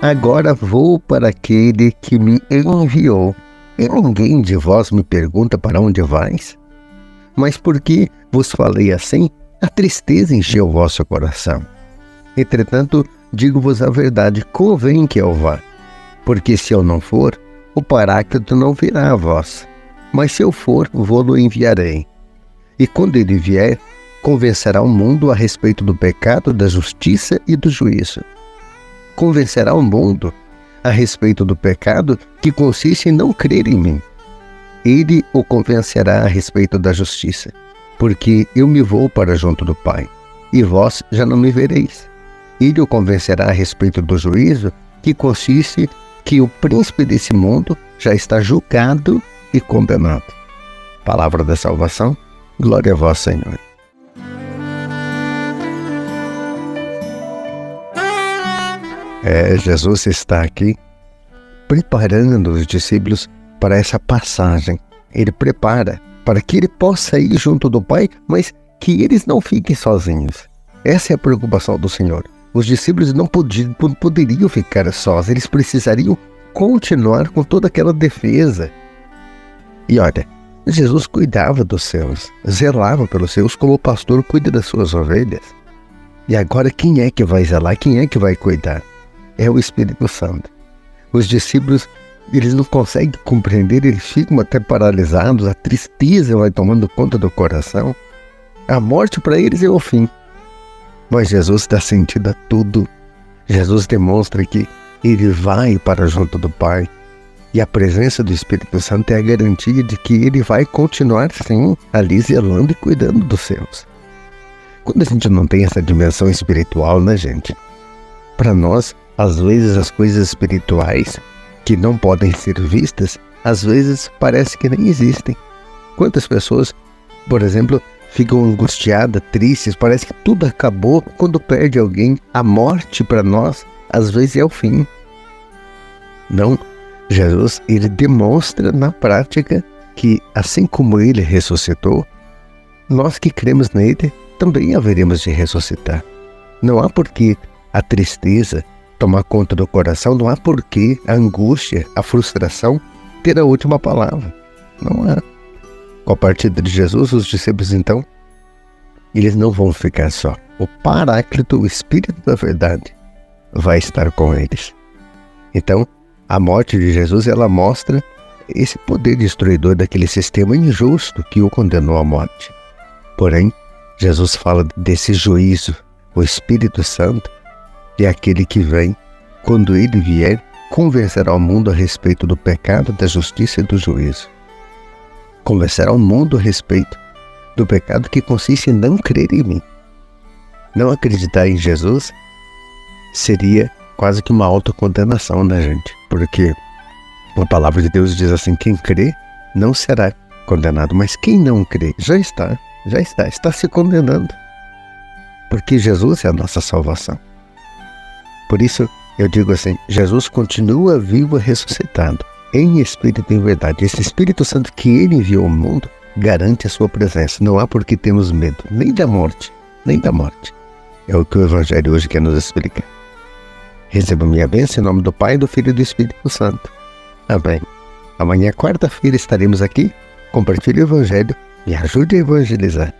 Agora vou para aquele que me enviou. E ninguém de vós me pergunta para onde vais? Mas porque vos falei assim, a tristeza encheu o vosso coração. Entretanto, digo-vos a verdade, convém que eu vá. Porque se eu não for, o Paráclito não virá a vós. Mas se eu for, vou-lo enviarei. E quando ele vier, convencerá o mundo a respeito do pecado, da justiça e do juízo. Convencerá o mundo a respeito do pecado que consiste em não crer em mim. Ele o convencerá a respeito da justiça, porque eu me vou para junto do Pai, e vós já não me vereis. Ele o convencerá a respeito do juízo, que consiste que o príncipe desse mundo já está julgado e condenado. Palavra da salvação, glória a vós, Senhor. Jesus está aqui preparando os discípulos para essa passagem. Ele prepara para que ele possa ir junto do Pai, mas que eles não fiquem sozinhos. Essa é a preocupação do Senhor. Os discípulos não poderiam ficar sós, eles precisariam continuar com toda aquela defesa. E olha, Jesus cuidava dos seus, zelava pelos seus, como o pastor cuida das suas ovelhas. E agora quem é que vai zelar? Quem é que vai cuidar? É o Espírito Santo. Os discípulos, eles não conseguem compreender, eles ficam até paralisados, a tristeza vai tomando conta do coração. A morte para eles é o fim. Mas Jesus dá sentido a tudo. Jesus demonstra que ele vai para junto do Pai. E a presença do Espírito Santo é a garantia de que ele vai continuar, sim, ali zelando e cuidando dos seus. Quando a gente não tem essa dimensão espiritual, né, gente? Para nós, às vezes as coisas espirituais que não podem ser vistas, às vezes parece que nem existem. Quantas pessoas, por exemplo, ficam angustiadas, tristes, parece que tudo acabou quando perde alguém. A morte para nós, às vezes, é o fim. Não, Jesus, ele demonstra na prática que, assim como ele ressuscitou, nós que cremos nele também haveremos de ressuscitar. Não há porquê a tristeza tomar conta do coração, não há porquê a angústia, a frustração ter a última palavra. Não há. Com a partida de Jesus, os discípulos, então, eles não vão ficar só. O Paráclito, o Espírito da verdade, vai estar com eles. Então, a morte de Jesus, ela mostra esse poder destruidor daquele sistema injusto que o condenou à morte. Porém, Jesus fala desse juízo. O Espírito Santo é aquele que vem, quando ele vier, convencerá o mundo a respeito do pecado, da justiça e do juízo. Convencerá o mundo a respeito do pecado que consiste em não crer em mim. Não acreditar em Jesus seria quase que uma autocondenação da gente, porque a palavra de Deus diz assim, quem crê não será condenado, mas quem não crê já está se condenando, porque Jesus é a nossa salvação. Por isso, eu digo assim, Jesus continua vivo e ressuscitado, em espírito e em verdade. Esse Espírito Santo que ele enviou ao mundo, garante a sua presença. Não há por que termos medo, nem da morte, nem da morte. É o que o Evangelho hoje quer nos explicar. Receba minha bênção em nome do Pai, do Filho e do Espírito Santo. Amém. Amanhã, quarta-feira, estaremos aqui. Compartilhe o Evangelho e ajude a evangelizar.